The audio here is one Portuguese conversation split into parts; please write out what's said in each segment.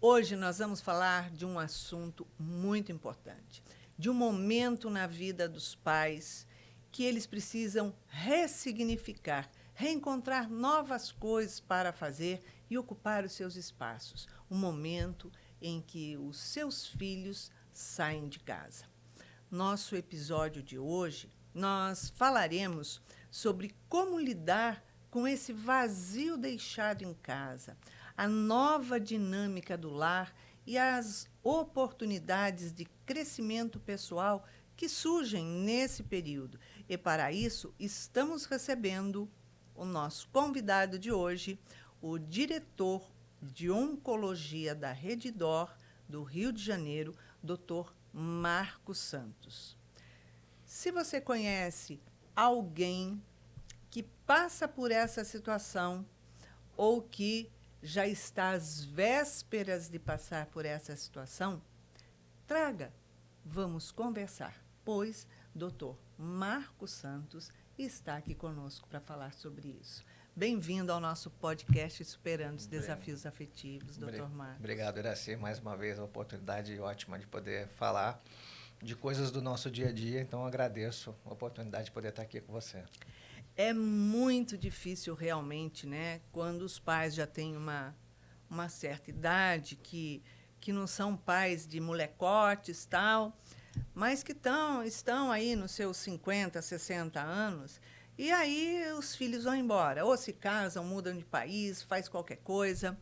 Hoje nós vamos falar de um assunto muito importante, de um momento na vida dos pais que eles precisam ressignificar, reencontrar novas coisas para fazer e ocupar os seus espaços. Um momento em que os seus filhos saem de casa. Nosso episódio de hoje, nós falaremos sobre como lidar com esse vazio deixado em casa, a nova dinâmica do lar e as oportunidades de crescimento pessoal que surgem nesse período. E para isso, estamos recebendo o nosso convidado de hoje, o diretor de Oncologia da Redditor do Rio de Janeiro, Dr. Marcos Santos. Se você conhece alguém que passa por essa situação ou que já está às vésperas de passar por essa situação, traga, vamos conversar, pois Dr. Marcos Santos está aqui conosco para falar sobre isso. Bem-vindo ao nosso podcast Superando os Desafios Afetivos, Dr. Marcos. Obrigado, Iraci, mais uma vez a oportunidade ótima de poder falar de coisas do nosso dia a dia, então agradeço a oportunidade de poder estar aqui com você. É muito difícil realmente, né, quando os pais já têm uma certa idade, que não são pais de molecotes, tal, mas que estão aí nos seus 50, 60 anos, e aí os filhos vão embora, ou se casam, mudam de país, faz qualquer coisa.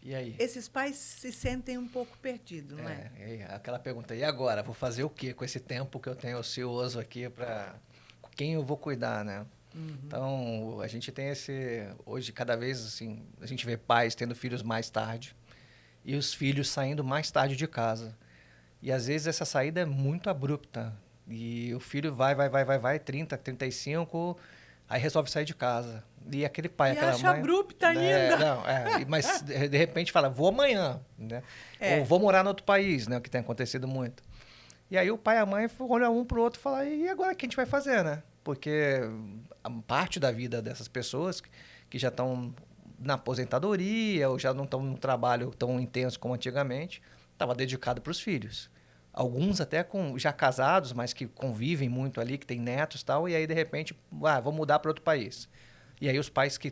E aí? Esses pais se sentem um pouco perdidos, não é? Aquela pergunta, e agora? Vou fazer o quê com esse tempo que eu tenho ocioso aqui para quem eu vou cuidar, né? Uhum. Então, a gente tem hoje, cada vez, assim, a gente vê pais tendo filhos mais tarde e os filhos saindo mais tarde de casa. E, às vezes, essa saída é muito abrupta. E o filho vai, 30, 35, aí resolve sair de casa. E aquele pai, E aquela acha mãe... abrupta ainda. Mas, de repente, fala, vou amanhã, né? Ou vou morar em outro país, né? O que tem acontecido muito. E aí o pai e a mãe olham um para o outro e falam, e agora o que a gente vai fazer, né? Porque a parte da vida dessas pessoas que já estão na aposentadoria ou já não estão num trabalho tão intenso como antigamente, estava dedicado para os filhos. Alguns até já casados, mas que convivem muito ali, que têm netos e tal, e aí de repente, vou mudar para outro país. E aí os pais que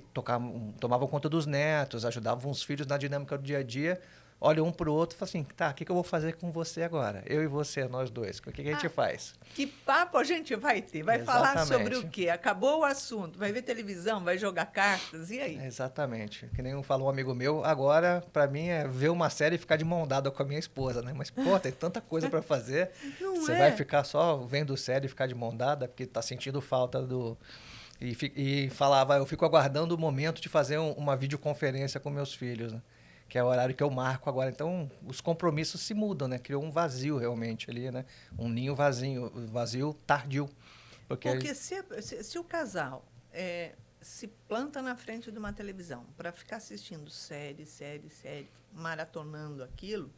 tomavam conta dos netos, ajudavam os filhos na dinâmica do dia a dia, olham um para o outro e falam assim, tá, o que eu vou fazer com você agora? Eu e você, nós dois, o que a gente faz? Que papo a gente vai ter? Vai Exatamente. falar sobre o quê? Acabou o assunto, vai ver televisão, vai jogar cartas, e aí? Exatamente. Que nem falou um amigo meu, agora, para mim, é ver uma série e ficar de mão dada com a minha esposa, né? Mas, pô, tem tanta coisa para fazer, você vai ficar só vendo série e ficar de mão dada, porque tá sentindo falta do... E falava, eu fico aguardando o momento de fazer uma videoconferência com meus filhos, né? Que é o horário que eu marco agora. Então, os compromissos se mudam, né? Criou um vazio realmente ali, né? Um ninho vazio tardio. Porque se o casal se planta na frente de uma televisão para ficar assistindo série, maratonando aquilo,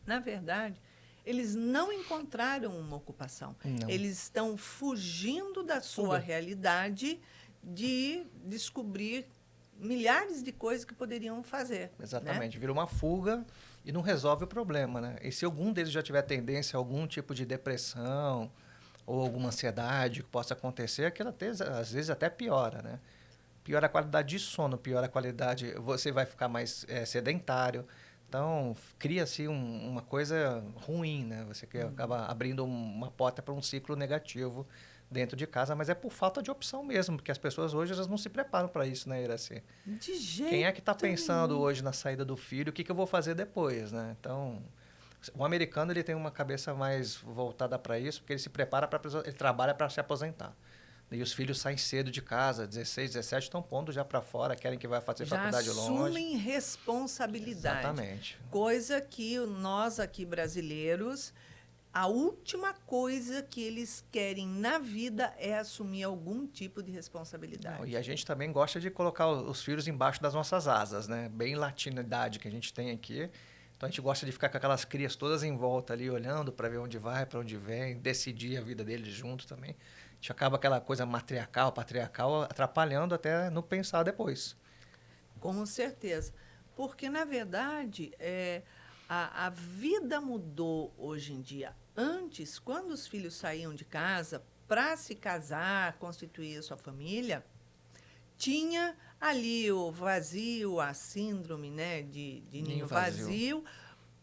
na verdade, eles não encontraram uma ocupação. Não. Eles estão fugindo da sua realidade de descobrir milhares de coisas que poderiam fazer. Exatamente. Né? Vira uma fuga e não resolve o problema, né? E se algum deles já tiver tendência a algum tipo de depressão ou alguma ansiedade que possa acontecer, aquilo às vezes até piora, né? Piora a qualidade de sono, piora a qualidade... Você vai ficar mais sedentário. Então, cria-se uma coisa ruim, né? Você acaba abrindo uma porta para um ciclo negativo dentro de casa, mas é por falta de opção mesmo, porque as pessoas hoje elas não se preparam para isso, né, Iraci? De jeito Quem é que está pensando hoje na saída do filho? O que eu vou fazer depois, né? Então, o americano ele tem uma cabeça mais voltada para isso, porque ele se prepara ele trabalha para se aposentar. E os filhos saem cedo de casa, 16, 17, estão pondo já para fora, querem que vai fazer faculdade longe. Já assumem responsabilidade. Exatamente. Coisa que nós aqui brasileiros, a última coisa que eles querem na vida é assumir algum tipo de responsabilidade. Não, e a gente também gosta de colocar os filhos embaixo das nossas asas, né? Bem latinidade que a gente tem aqui. Então a gente gosta de ficar com aquelas crias todas em volta ali, olhando para ver onde vai, para onde vem, decidir a vida deles junto também. A gente acaba aquela coisa matriarcal, patriarcal, atrapalhando até no pensar depois. Com certeza. Porque, na verdade, a vida mudou hoje em dia. Antes, quando os filhos saíam de casa para se casar, constituir a sua família, tinha ali o vazio, a síndrome, né, de ninho vazio,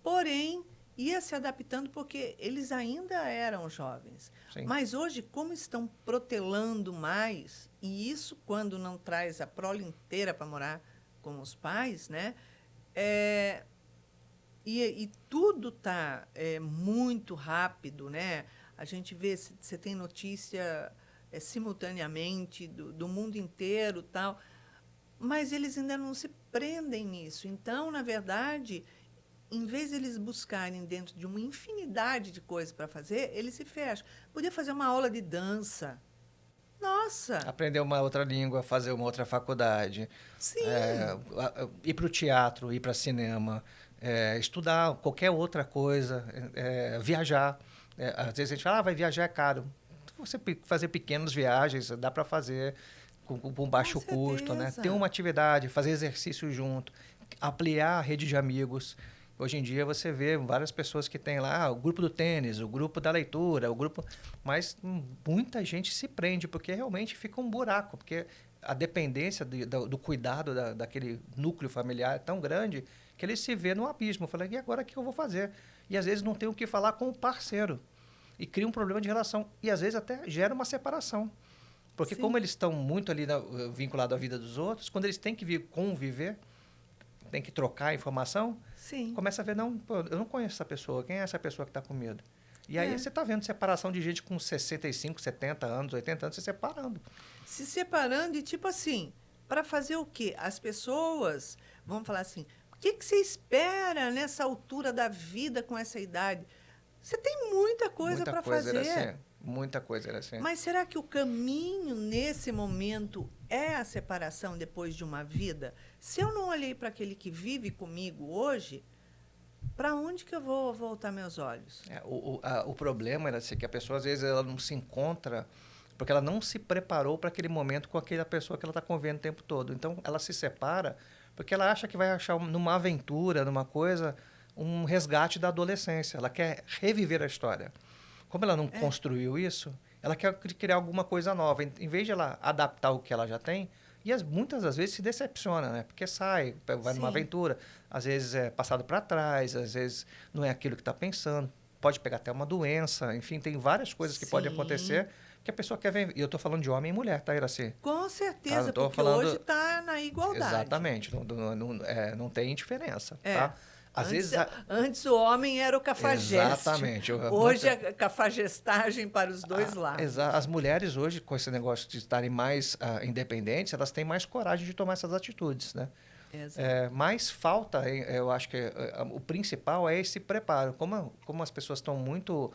porém ia se adaptando porque eles ainda eram jovens. Sim. Mas hoje, como estão protelando mais, e isso quando não traz a prole inteira para morar com os pais, né? E tudo está muito rápido, né? A gente vê, você tem notícia simultaneamente do mundo inteiro, tal, mas eles ainda não se prendem nisso. Então, na verdade, em vez de eles buscarem dentro de uma infinidade de coisas para fazer, eles se fecham. Podia fazer uma aula de dança. Nossa! Aprender uma outra língua, fazer uma outra faculdade. Sim! Ir para o teatro, ir para cinema, estudar qualquer outra coisa, viajar. Às vezes a gente fala, vai viajar é caro. Você fazer pequenas viagens, dá para fazer com baixo custo, né? Ter uma atividade, fazer exercício junto, ampliar a rede de amigos. Hoje em dia você vê várias pessoas que têm lá o grupo do tênis, o grupo da leitura, o grupo... Mas muita gente se prende, porque realmente fica um buraco, porque a dependência do cuidado daquele núcleo familiar é tão grande que ele se vê no abismo. Fala, e agora o que eu vou fazer? E às vezes não tem o que falar com o parceiro. E cria um problema de relação. E às vezes até gera uma separação. Porque como eles estão muito ali vinculados à vida dos outros, quando eles têm que conviver, tem que trocar informação, começa a ver, não, pô, eu não conheço essa pessoa, quem é essa pessoa que está com medo? E aí você está vendo separação de gente com 65, 70 anos, 80 anos, se separando. Se separando e tipo assim, para fazer o quê? As pessoas vão falar assim, o que você espera nessa altura da vida com essa idade? Você tem muita coisa para fazer. Assim. Muita coisa era assim. Mas será que o caminho nesse momento é a separação depois de uma vida? Se eu não olhei para aquele que vive comigo hoje, para onde que eu vou voltar meus olhos? O problema era assim, que a pessoa, às vezes, ela não se encontra porque ela não se preparou para aquele momento com aquela pessoa que ela está convivendo o tempo todo. Então, ela se separa porque ela acha que vai achar numa aventura, numa coisa, um resgate da adolescência. Ela quer reviver a história. Como ela não construiu isso, ela quer criar alguma coisa nova. Em vez de ela adaptar o que ela já tem, e muitas das vezes se decepciona, né? Porque sai, vai numa aventura, às vezes é passado para trás, às vezes não é aquilo que está pensando, pode pegar até uma doença, enfim, tem várias coisas que podem acontecer que a pessoa quer ver. E eu estou falando de homem e mulher, tá, Iraci? Com certeza, porque hoje está na igualdade. Exatamente, não tem diferença, tá? Antes o homem era o cafajeste. Exatamente. Hoje a cafagestagem para os dois lados. As mulheres hoje, com esse negócio de estarem mais independentes, elas têm mais coragem de tomar essas atitudes, né? Mas falta, eu acho que o principal é esse preparo. Como as pessoas estão muito...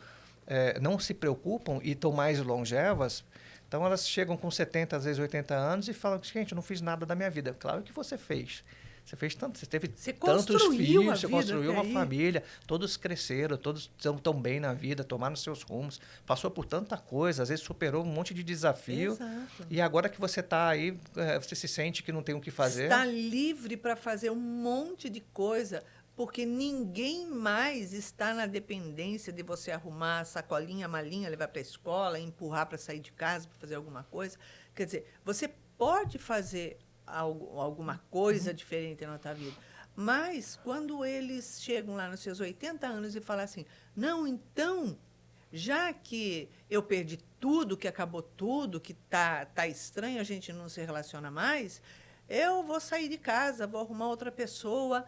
não se preocupam e estão mais longevas, então elas chegam com 70, às vezes 80 anos e falam, gente, eu não fiz nada da minha vida. Claro que você fez. Você fez tanto, você teve tantos filhos, você construiu uma família, todos cresceram, todos estão bem na vida, tomaram seus rumos, passou por tanta coisa, às vezes superou um monte de desafio. Exato. E agora que você está aí, você se sente que não tem o que fazer. Está livre para fazer um monte de coisa, porque ninguém mais está na dependência de você arrumar a sacolinha, a malinha, levar para a escola, empurrar para sair de casa, para fazer alguma coisa. Quer dizer, você pode fazer alguma coisa diferente na tua vida. Mas, quando eles chegam lá nos seus 80 anos e falam assim, não, então, já que eu perdi tudo, que acabou tudo, que tá estranho, a gente não se relaciona mais, eu vou sair de casa, vou arrumar outra pessoa.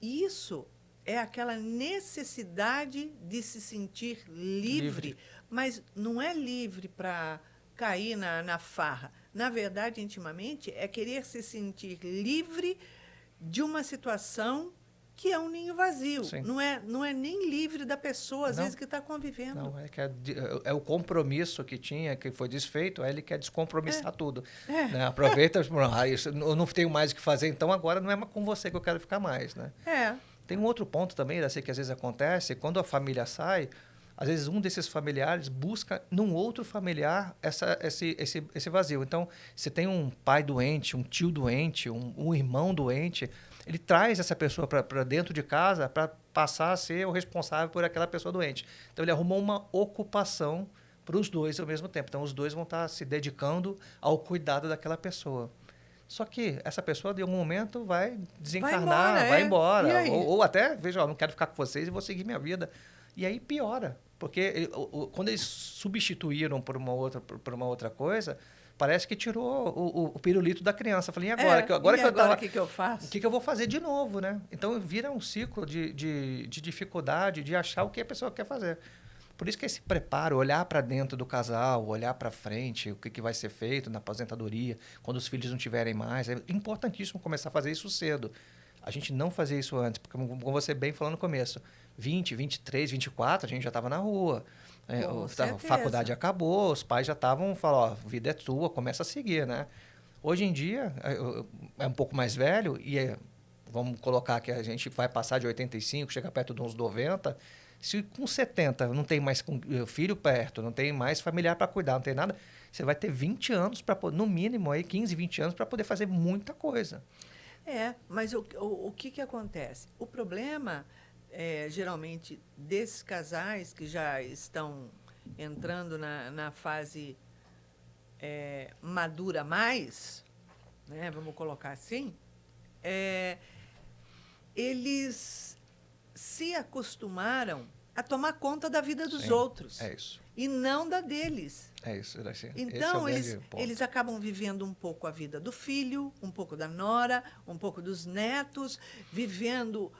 Isso é aquela necessidade de se sentir livre. Mas não é livre para cair na farra. Na verdade, intimamente, é querer se sentir livre de uma situação que é um ninho vazio. Não é nem livre da pessoa, às vezes, que está convivendo. Não, é o compromisso que tinha, que foi desfeito, aí ele quer descompromissar tudo. Né? Aproveita, eu não tenho mais o que fazer, então agora não é com você que eu quero ficar mais. Né? Tem um outro ponto também, que às vezes acontece, quando a família sai, às vezes um desses familiares busca num outro familiar esse vazio. Então, você tem um pai doente, um tio doente, um irmão doente, ele traz essa pessoa para dentro de casa para passar a ser o responsável por aquela pessoa doente. Então, ele arrumou uma ocupação para os dois ao mesmo tempo. Então, os dois vão estar se dedicando ao cuidado daquela pessoa. Só que essa pessoa, de algum momento, vai desencarnar, vai embora. Ou até, veja, eu não quero ficar com vocês e vou seguir minha vida. E aí piora. Porque quando eles substituíram por uma outra coisa, parece que tirou o pirulito da criança. Eu falei, e agora? O que eu faço? O que eu vou fazer de novo, né? Então, vira um ciclo de dificuldade, de achar o que a pessoa quer fazer. Por isso que esse preparo, olhar para dentro do casal, olhar para frente, o que vai ser feito na aposentadoria, quando os filhos não tiverem mais, é importantíssimo começar a fazer isso cedo. A gente não fazia isso antes, porque, como você bem falou no começo, 20, 23, 24, a gente já estava na rua. A faculdade acabou, os pais já estavam falando, ó, vida é tua, começa a seguir, né? Hoje em dia, é um pouco mais velho e vamos colocar que a gente vai passar de 85, chegar perto de uns 90. Se com 70 não tem mais filho perto, não tem mais familiar para cuidar, não tem nada, você vai ter 20 anos, no mínimo, aí, 15, 20 anos para poder fazer muita coisa. Mas o que acontece? O problema, geralmente, desses casais que já estão entrando na fase madura mais, né, vamos colocar assim, eles se acostumaram a tomar conta da vida dos outros. É isso. E não da deles. É isso, Iraci. Então, eles acabam vivendo um pouco a vida do filho, um pouco da nora, um pouco dos netos, vivendo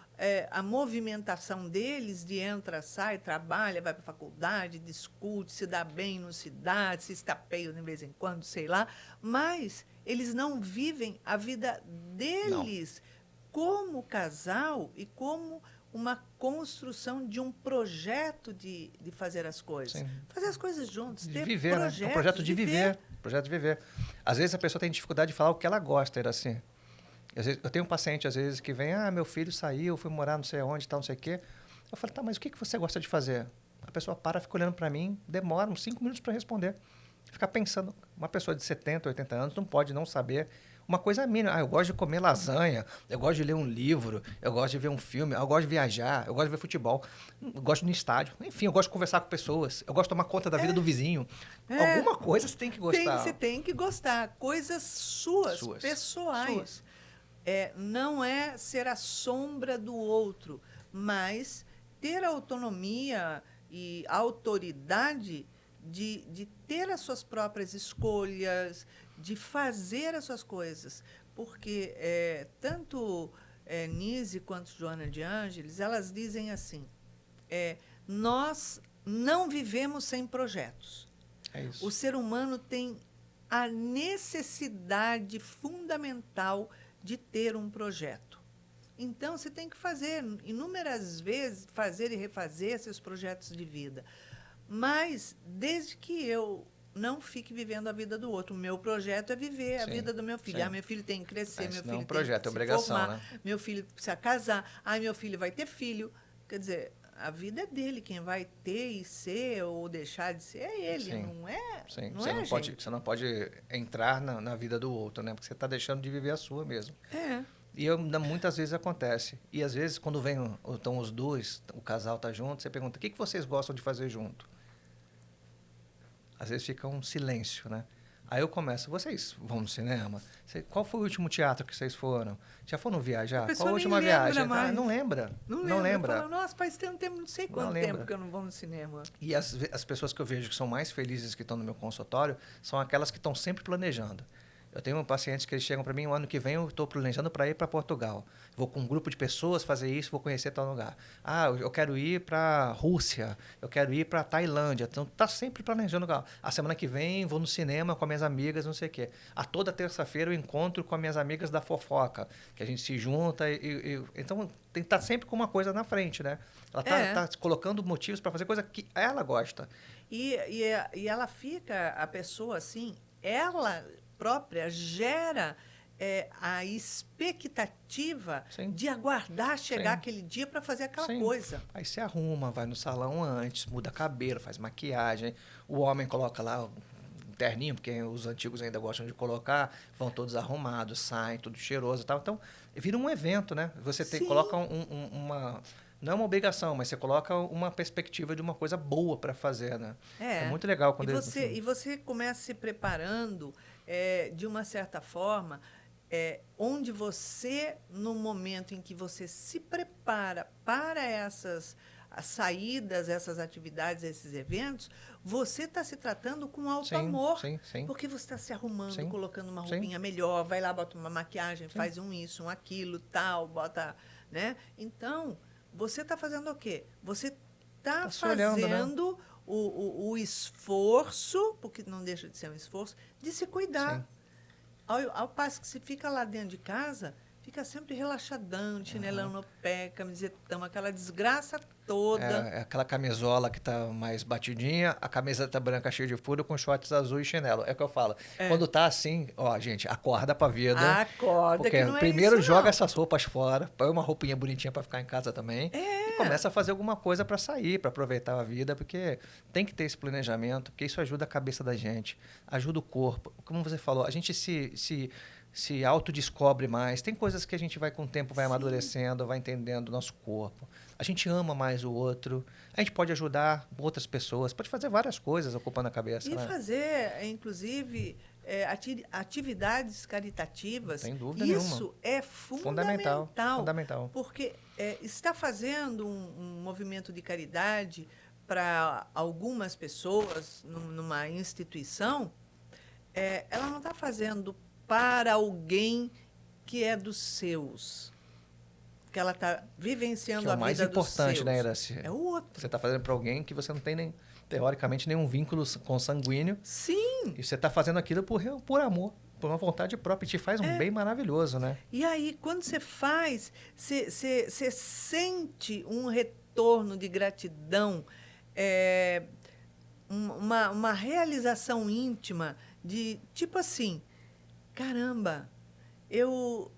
a movimentação deles de entra, sai, trabalha, vai para a faculdade, discute, se dá bem, não se dá, se escapeia de vez em quando, sei lá. Mas eles não vivem a vida deles como casal e como uma construção de um projeto de fazer as coisas. Sim. Fazer as coisas juntos, de ter viver, projetos, né? É um projeto de viver. Projeto de viver. Às vezes a pessoa tem dificuldade de falar o que ela gosta, era assim. Eu tenho um paciente, às vezes, que vem, meu filho saiu, foi morar não sei onde, tal, não sei o quê. Eu falo, tá, mas o que você gosta de fazer? A pessoa fica olhando para mim, demora uns 5 minutos para responder. Ficar pensando, uma pessoa de 70, 80 anos não pode não saber uma coisa mínima. Eu gosto de comer lasanha, eu gosto de ler um livro, eu gosto de ver um filme, eu gosto de viajar, eu gosto de ver futebol, eu gosto de ir no estádio. Enfim, eu gosto de conversar com pessoas, eu gosto de tomar conta da vida do vizinho. Alguma coisa você tem que gostar. Você tem que gostar. Coisas suas. Pessoais. Suas. Não é ser a sombra do outro, mas ter autonomia e autoridade de ter as suas próprias escolhas, de fazer as suas coisas. Porque tanto Nise quanto Joana de Ângeles, elas dizem assim, nós não vivemos sem projetos. É isso. O ser humano tem a necessidade fundamental de ter um projeto. Então, você tem que fazer, inúmeras vezes, fazer e refazer seus projetos de vida. Mas, desde que eu não fique vivendo a vida do outro. O meu projeto é viver a vida do meu filho. Meu filho tem que crescer, meu filho não é um projeto, tem que é obrigação, se formar, né? Meu filho precisa casar, meu filho vai ter filho. Quer dizer, a vida é dele, quem vai ter e ser ou deixar de ser é ele, não é? Sim. Não você não pode entrar na vida do outro, né? Porque você está deixando de viver a sua mesmo. E muitas vezes acontece. E às vezes, quando estão os dois, o casal está junto, você pergunta, o que vocês gostam de fazer junto? Às vezes fica um silêncio, né? Aí eu começo, vocês vão no cinema? Qual foi o último teatro que vocês foram? Já foram viajar? Qual a última viagem? Não lembra. Não lembra. Fala, nossa, faz tanto tempo, não sei quanto tempo que eu não vou no cinema. E as pessoas que eu vejo que são mais felizes que estão no meu consultório são aquelas que estão sempre planejando. Eu tenho pacientes que eles chegam para mim, o ano que vem eu estou planejando para ir para Portugal. Vou com um grupo de pessoas fazer isso, vou conhecer tal lugar. Eu quero ir para a Rússia, eu quero ir para a Tailândia. Então, está sempre planejando. A semana que vem vou no cinema com as minhas amigas, não sei o quê. Toda terça-feira eu encontro com as minhas amigas da fofoca, que a gente se junta. Então, tem que estar sempre com uma coisa na frente, né? Ela está colocando motivos para fazer coisa que ela gosta. E ela fica, a pessoa assim, ela própria gera a expectativa de aguardar chegar aquele dia para fazer aquela coisa. Aí você arruma, vai no salão antes, muda cabelo, faz maquiagem. O homem coloca lá terninho, porque os antigos ainda gostam de colocar, vão todos arrumados, saem, tudo cheiroso e tal. Então, vira um evento, né? Você coloca uma... Não é uma obrigação, mas você coloca uma perspectiva de uma coisa boa para fazer, né? É muito legal quando e você começa se preparando de uma certa forma, onde você, no momento em que você se prepara para essas as saídas, essas atividades, esses eventos, você está se tratando com alto amor. Sim. Porque você está se arrumando, Sim, colocando uma roupinha melhor, vai lá, bota uma maquiagem, faz isso, aquilo, tal, bota, né? Então, você está fazendo o quê? Você está fazendo olhando, né? o esforço, porque não deixa de ser um esforço, de se cuidar. Ao passo que você fica lá dentro de casa, fica sempre relaxadão, chinelão no pé, camisetão, aquela desgraça toda. Aquela camisola que tá mais batidinha, a camiseta branca cheia de furo com shorts azul e chinelo. É o que eu falo. Quando tá assim, ó, gente, acorda pra vida. Acorda, porque que não é primeiro isso, joga não. essas roupas fora, põe uma roupinha bonitinha pra ficar em casa também. E começa a fazer alguma coisa pra sair, pra aproveitar a vida, porque tem que ter esse planejamento, porque isso ajuda a cabeça da gente, ajuda o corpo. Como você falou, a gente se autodescobre mais. Tem coisas que a gente vai com o tempo, vai amadurecendo, vai entendendo o nosso corpo. A gente ama mais o outro. A gente pode ajudar outras pessoas. Pode fazer várias coisas ocupando a cabeça. E né? fazer, inclusive, atividades caritativas. Sem dúvida Isso nenhuma. é fundamental. Fundamental. Porque está fazendo um movimento de caridade para algumas pessoas numa instituição, ela não está fazendo para alguém que é dos seus, que ela está vivenciando a vida dos seus. É o mais importante, né, Iraci? É o outro. Você está fazendo para alguém que você não tem, teoricamente, nenhum vínculo consanguíneo. Sim. E você está fazendo aquilo por amor, por uma vontade própria. E te faz um bem maravilhoso, né? E aí, quando você faz, você sente um retorno de gratidão, uma realização íntima de, tipo assim, caramba, eu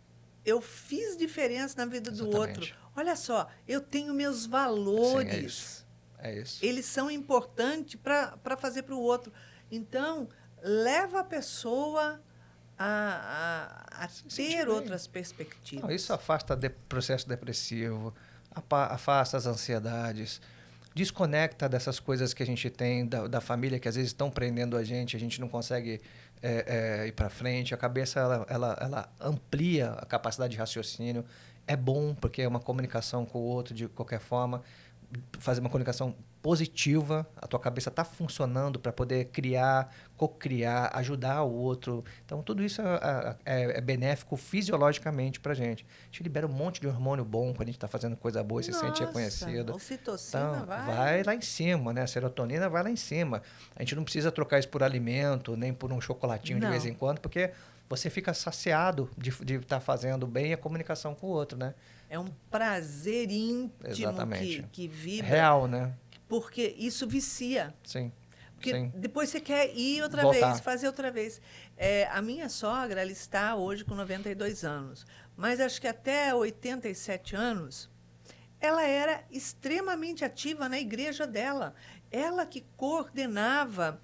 fiz diferença na vida do outro. Olha só, eu tenho meus valores. Sim, é isso. Eles são importantes para fazer para o outro. Então, leva a pessoa a ter outras perspectivas. Não, isso afasta processo depressivo, afasta as ansiedades, desconecta dessas coisas que a gente tem, da família, que às vezes estão prendendo a gente não consegue ir para frente. A cabeça ela amplia a capacidade de raciocínio. É bom, porque é uma comunicação com o outro de qualquer forma. Fazer uma comunicação positiva, a tua cabeça está funcionando para poder criar, co-criar, ajudar o outro. Então, tudo isso é benéfico fisiologicamente para a gente. A gente libera um monte de hormônio bom quando a gente está fazendo coisa boa e se sente reconhecido. A ocitocina então, vai lá em cima, né? A serotonina vai lá em cima. A gente não precisa trocar isso por alimento, nem por um chocolatinho de vez em quando, porque você fica saciado de estar fazendo bem a comunicação com o outro, né? É um prazer íntimo que vibra. Real, né? Porque isso vicia. Sim. Porque depois você quer ir outra vez, fazer outra vez. A minha sogra, ela está hoje com 92 anos. Mas acho que até 87 anos, ela era extremamente ativa na igreja dela. Ela que coordenava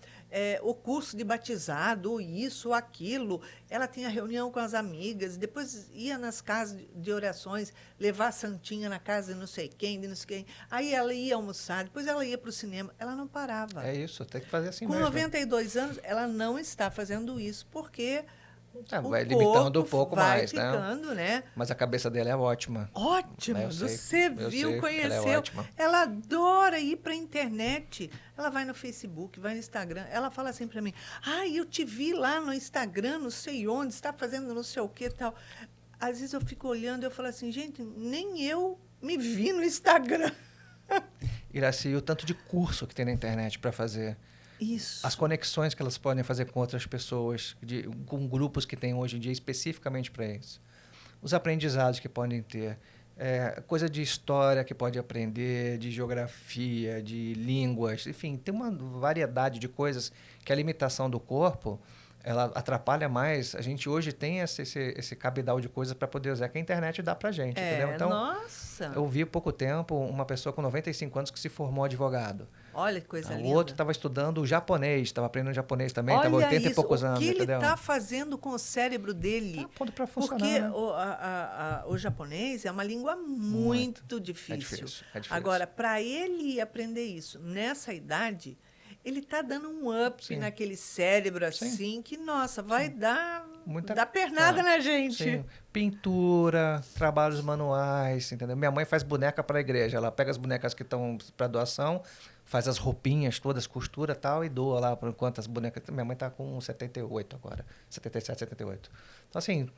o curso de batizado, isso, aquilo. Ela tinha reunião com as amigas, depois ia nas casas de orações, levar a santinha na casa de não sei quem, de não sei quem. Aí ela ia almoçar, depois ela ia para o cinema. Ela não parava. É isso, tem que fazer assim com mesmo. Com 92 anos, ela não está fazendo isso, porque... vai limitando um pouco vai mais, ficando, né? Mas a cabeça dela é ótima. Ótima! Você viu, conheceu. Ela é ótima. Ela adora ir para a internet. Ela vai no Facebook, vai no Instagram. Ela fala assim para mim, eu te vi lá no Instagram, não sei onde, está fazendo não sei o que e tal. Às vezes eu fico olhando e eu falo assim, gente, nem eu me vi no Instagram. Iraci, o tanto de curso que tem na internet para fazer. Isso. As conexões que elas podem fazer com outras pessoas, com grupos que tem hoje em dia especificamente para isso. Os aprendizados que podem ter. Coisa de história que pode aprender, de geografia, de línguas. Enfim, tem uma variedade de coisas que a limitação do corpo ela atrapalha mais. A gente hoje tem esse cabedal de coisas para poder usar que a internet dá pra gente, entendeu? Então, nossa! eu vi há pouco tempo uma pessoa com 95 anos que se formou advogado. Olha que coisa linda. O outro estava estudando japonês, estava aprendendo japonês também, estava Olha 80 isso, e poucos anos, o que ele entendeu? está fazendo com o cérebro dele? Tá pondo para funcionar, porque né? o japonês é uma língua muito difícil. É difícil. Agora, para ele aprender isso nessa idade, ele está dando um up naquele cérebro assim, que, nossa, vai dar pernada na gente. Sim. Pintura, trabalhos manuais, entendeu? Minha mãe faz boneca para a igreja. Ela pega as bonecas que estão para doação, faz as roupinhas todas, costura e tal, e doa lá por enquanto as bonecas. Minha mãe está com 78 agora, 77, 78. Então, assim,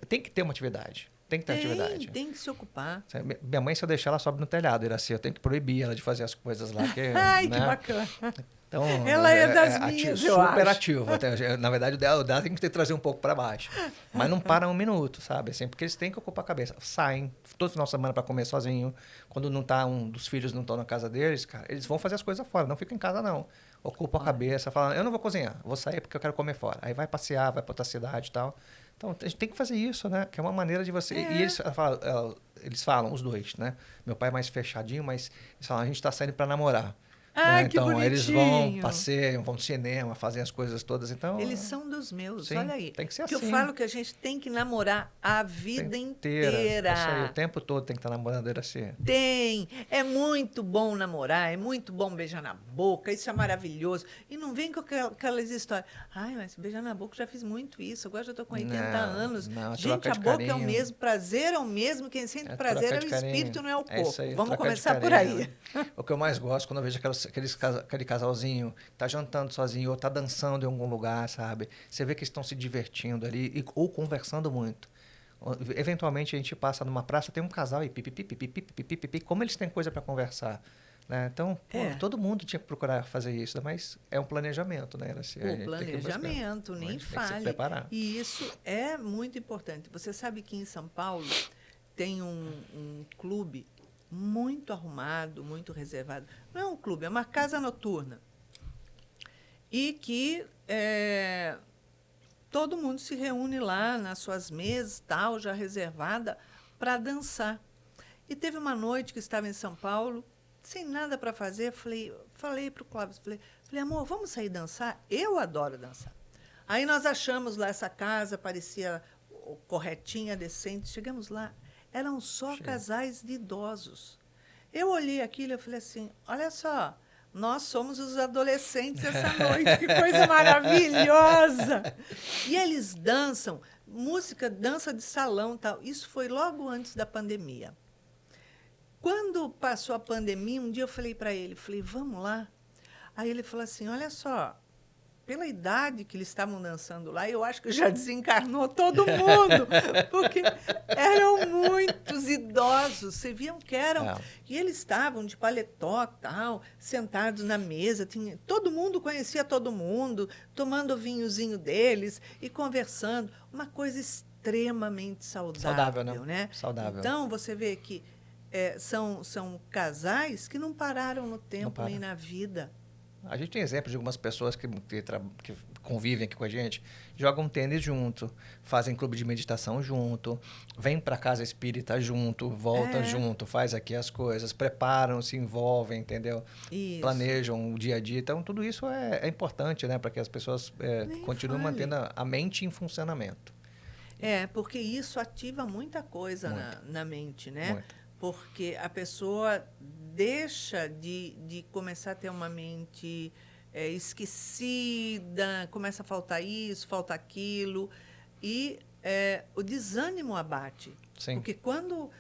tem que ter uma atividade. Tem que ter atividade. Tem que se ocupar. Minha mãe, se eu deixar, ela sobe no telhado. Iraci, eu tenho que proibir ela de fazer as coisas lá. Ai, né? Que bacana. Então, ela é das minhas, eu acho. Super ativa. Na verdade, o dela tem que trazer um pouco para baixo. Mas não para um minuto, sabe? Assim, porque eles têm que ocupar a cabeça. Saem todo final de semana para comer sozinho. Quando não tá um dos filhos não estão na casa deles, cara, eles vão fazer as coisas fora. Não ficam em casa, não. Ocupam a cabeça, falam, eu não vou cozinhar, vou sair porque eu quero comer fora. Aí vai passear, vai para outra cidade e tal. Então, a gente tem que fazer isso, né? Que é uma maneira de você... E eles falam, os dois, né? Meu pai é mais fechadinho, mas eles falam, a gente está saindo para namorar. Ai, que então, bonitinho. eles vão, passeiam, vão no cinema, fazem as coisas todas. Então, eles são dos meus, sim, olha aí. Tem que ser que assim. Eu falo que a gente tem que namorar a vida inteira. Isso aí, o tempo todo tem que estar namorando, era assim. Tem. É muito bom namorar, é muito bom beijar na boca, isso é maravilhoso. E não vem com aquelas histórias. Ai, mas beijar na boca, já fiz muito isso, agora já estou com 80 anos. Gente, a boca é o mesmo, prazer é o mesmo, quem sente prazer é o espírito, não é o corpo. Aí, vamos começar por aí. O que eu mais gosto, quando eu vejo aquele casalzinho tá jantando sozinho ou tá dançando em algum lugar, sabe? Você vê que estão se divertindo ali ou conversando muito. Eventualmente a gente passa numa praça, tem um casal e pipipi, como eles têm coisa para conversar, né? Então, todo mundo tinha que procurar fazer isso, mas é um planejamento, né? Assim, o planejamento, nem fale. Tem que se preparar. E isso é muito importante. Você sabe que em São Paulo tem um clube muito arrumado, muito reservado. Não é um clube, é uma casa noturna. E que todo mundo se reúne lá nas suas mesas, tal, já reservada, para dançar. E teve uma noite que estava em São Paulo, sem nada para fazer, falei para o Clóvis, falei, amor, vamos sair dançar? Eu adoro dançar. Aí nós achamos lá essa casa, parecia corretinha, decente. Chegamos lá, eram só casais de idosos. Eu olhei aquilo e falei assim, olha só, nós somos os adolescentes essa noite, que coisa maravilhosa! E eles dançam, dança de salão, tal. Isso foi logo antes da pandemia. Quando passou a pandemia, um dia eu falei para ele, vamos lá? Aí ele falou assim, olha só, pela idade que eles estavam dançando lá, eu acho que já desencarnou todo mundo, porque eram muitos idosos, você viam que eram. E eles estavam de paletó, tal, sentados na mesa, todo mundo conhecia todo mundo, tomando o vinhozinho deles e conversando. Uma coisa extremamente saudável, né? Saudável. Então, você vê que são casais que não pararam no tempo nem na vida. A gente tem exemplos de algumas pessoas que convivem aqui com a gente, jogam tênis junto, fazem clube de meditação junto, vêm para casa espírita junto, volta junto, faz aqui as coisas, preparam, se envolvem, entendeu? Isso. Planejam o dia a dia. Então, tudo isso é importante, né? Para que as pessoas continuem mantendo a mente em funcionamento. Porque isso ativa muita coisa na mente, né? Muito. Porque a pessoa deixa de começar a ter uma mente esquecida, começa a faltar isso, falta aquilo, e o desânimo abate. Sim. Porque quando,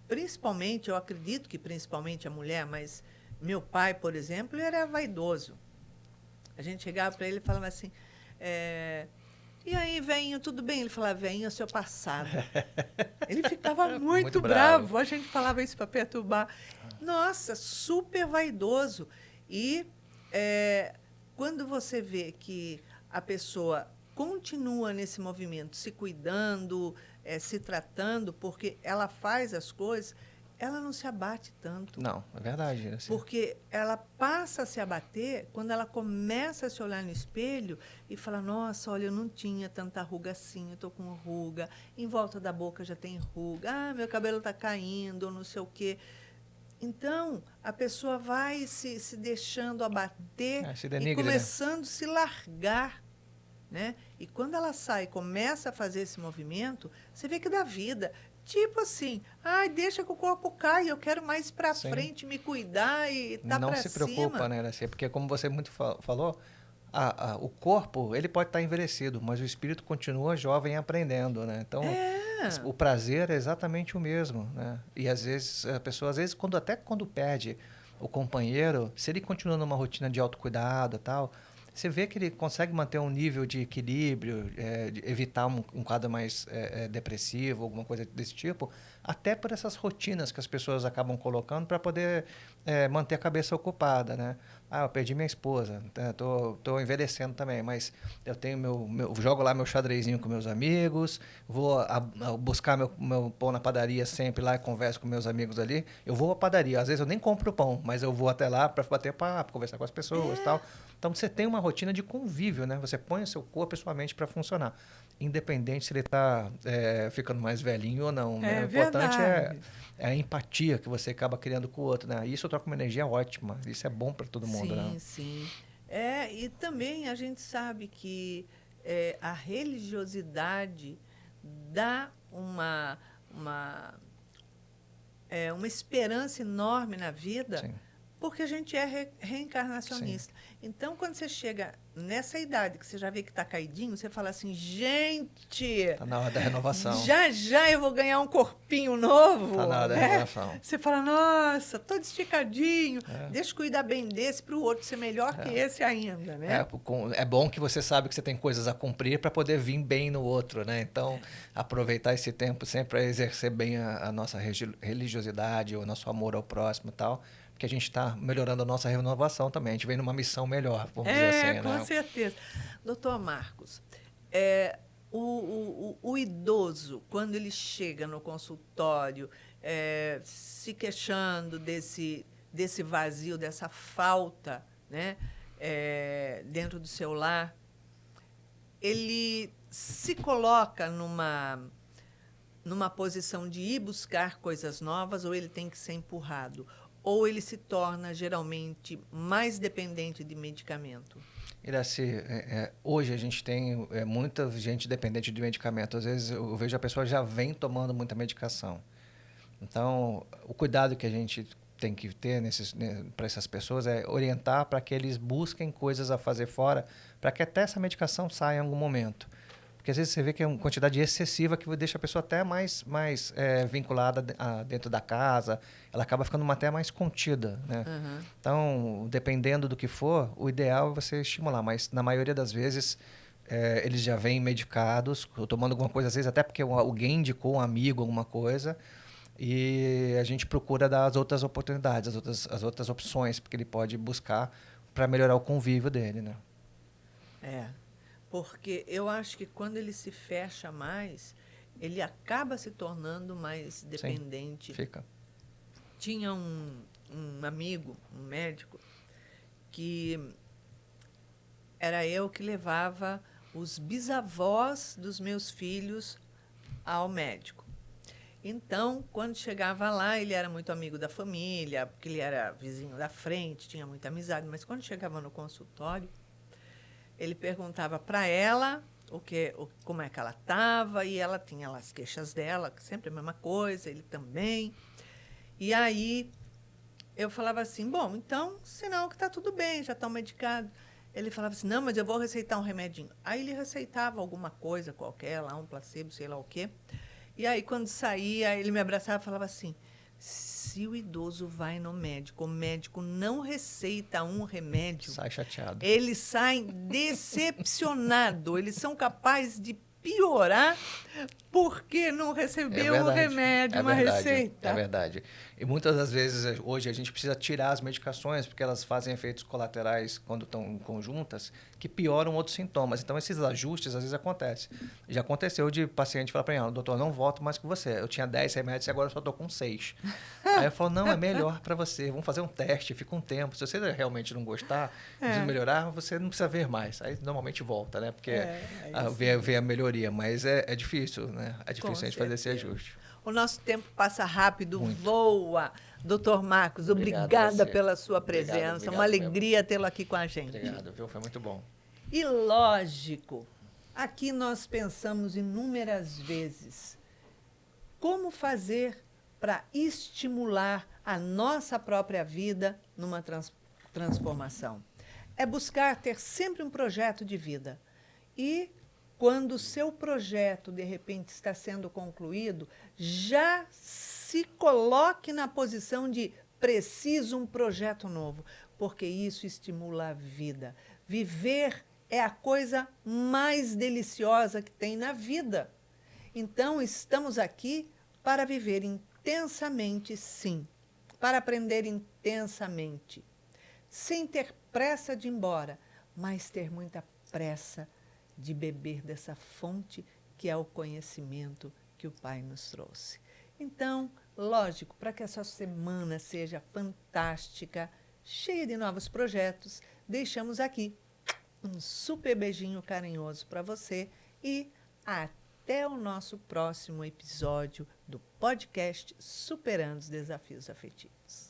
principalmente, eu acredito que principalmente a mulher, mas meu pai, por exemplo, ele era vaidoso. A gente chegava para ele e falava assim... E aí, velhinho, tudo bem? Ele falava, velhinho, é o seu passado. Ele ficava muito bravo. A gente falava isso para perturbar. Nossa, super vaidoso. E quando você vê que a pessoa continua nesse movimento, se cuidando, se tratando, porque ela faz as coisas, ela não se abate tanto. Não, é verdade. Assim. Porque ela passa a se abater quando ela começa a se olhar no espelho e fala, nossa, olha, eu não tinha tanta ruga assim, eu estou com ruga, em volta da boca já tem ruga, meu cabelo está caindo, ou não sei o quê. Então, a pessoa vai se deixando abater se denigra, e começando a se largar. Né? E quando ela sai e começa a fazer esse movimento, você vê que dá vida. Tipo assim, deixa que o corpo caia, eu quero mais para frente, me cuidar e tá para cima. Não se preocupa, né, Iraci? Porque como você muito falou, o corpo ele pode estar envelhecido, mas o espírito continua jovem e aprendendo, né? Então, o prazer é exatamente o mesmo, né? E às vezes a pessoa, quando perde o companheiro, se ele continua numa rotina de autocuidado e tal, você vê que ele consegue manter um nível de equilíbrio, de evitar um quadro mais depressivo, alguma coisa desse tipo, até por essas rotinas que as pessoas acabam colocando para poder manter a cabeça ocupada, né? Eu perdi minha esposa, tô envelhecendo também, mas eu tenho jogo lá meu xadrezinho com meus amigos, vou buscar meu pão na padaria sempre lá e converso com meus amigos ali. Eu vou à padaria, às vezes eu nem compro pão, mas eu vou até lá para bater papo, conversar com as pessoas e tal. Então, você tem uma rotina de convívio, né? Você põe o seu corpo e sua mente para funcionar. Independente se ele está ficando mais velhinho ou não. Né? O importante é a empatia que você acaba criando com o outro. Né? Isso troca uma energia ótima. Isso é bom para todo mundo. Sim, né? sim. E também a gente sabe que a religiosidade dá uma esperança enorme na vida. Sim. Porque a gente é reencarnacionista. Sim. Então, quando você chega nessa idade, que você já vê que está caidinho, você fala assim, gente... Está na hora da renovação. Já eu vou ganhar um corpinho novo. Está na hora da renovação. Você fala, nossa, todo esticadinho, deixa eu cuidar bem desse para o outro ser melhor que esse ainda. Né? É bom que você sabe que você tem coisas a cumprir para poder vir bem no outro. Né? Então, aproveitar esse tempo sempre para exercer bem a nossa religiosidade, o nosso amor ao próximo e tal, que a gente está melhorando a nossa renovação também. A gente vem numa missão melhor, vamos dizer assim. Com certeza. Doutor Marcos, o idoso, quando ele chega no consultório, se queixando desse vazio, dessa falta, né, dentro do seu lar, ele se coloca numa posição de ir buscar coisas novas ou ele tem que ser empurrado? Ou ele se torna, geralmente, mais dependente de medicamento? Iraci, hoje a gente tem muita gente dependente de medicamento. Às vezes eu vejo a pessoa já vem tomando muita medicação. Então, o cuidado que a gente tem que ter para essas pessoas é orientar para que eles busquem coisas a fazer fora, para que até essa medicação saia em algum momento. Porque às vezes você vê que é uma quantidade excessiva que deixa a pessoa até mais vinculada dentro da casa, ela acaba ficando até mais contida. Né? Uhum. Então, dependendo do que for, o ideal é você estimular, mas na maioria das vezes eles já vêm medicados, tomando alguma coisa, às vezes até porque alguém indicou um amigo, alguma coisa, e a gente procura dar as outras oportunidades, as outras opções que ele pode buscar para melhorar o convívio dele. Né? Porque eu acho que quando ele se fecha mais, ele acaba se tornando mais dependente. Sim, fica. Tinha um amigo, um médico, que era eu que levava os bisavós dos meus filhos ao médico. Então, quando chegava lá, ele era muito amigo da família, porque ele era vizinho da frente, tinha muita amizade, mas quando chegava no consultório, ele perguntava para ela como é que ela estava, e ela tinha lá as queixas dela, sempre a mesma coisa, ele também. E aí eu falava assim, bom, então, sinal que está tudo bem, já estão medicados. Ele falava assim, não, mas eu vou receitar um remedinho. Aí ele receitava alguma coisa qualquer, lá um placebo, sei lá o quê. E aí, quando saía, ele me abraçava e falava assim, se o idoso vai no médico, o médico não receita um remédio... Sai chateado. Eles saem decepcionados. Eles são capazes de piorar porque não recebeu um remédio, uma receita. É verdade. E muitas das vezes, hoje, a gente precisa tirar as medicações porque elas fazem efeitos colaterais quando estão conjuntas que pioram outros sintomas. Então, esses ajustes, às vezes, acontecem. Já aconteceu de paciente falar para mim, doutor, não volto mais com você. Eu tinha 10 remédios e agora eu só estou com 6. Aí eu falo, não, é melhor para você. Vamos fazer um teste, fica um tempo. Se você realmente não gostar, de melhorar, você não precisa ver mais. Aí, normalmente, volta, né? Porque vê a melhoria. Mas é difícil, né? É difícil a gente fazer esse ajuste. O nosso tempo passa rápido, voa. Doutor Marcos, obrigada pela sua presença. Obrigado, uma alegria tê-lo aqui com a gente. Obrigado, viu? Foi muito bom. E lógico, aqui nós pensamos inúmeras vezes como fazer para estimular a nossa própria vida numa transformação. É buscar ter sempre um projeto de vida. E quando o seu projeto, de repente, está sendo concluído, já se coloque na posição de preciso um projeto novo, porque isso estimula a vida. Viver é a coisa mais deliciosa que tem na vida. Então, estamos aqui para viver intensamente, sim, para aprender intensamente, sem ter pressa de ir embora, mas ter muita pressa de beber dessa fonte que é o conhecimento que o Pai nos trouxe. Então, lógico, para que essa semana seja fantástica, cheia de novos projetos, deixamos aqui um super beijinho carinhoso para você e até o nosso próximo episódio do podcast Superando os Desafios Afetivos.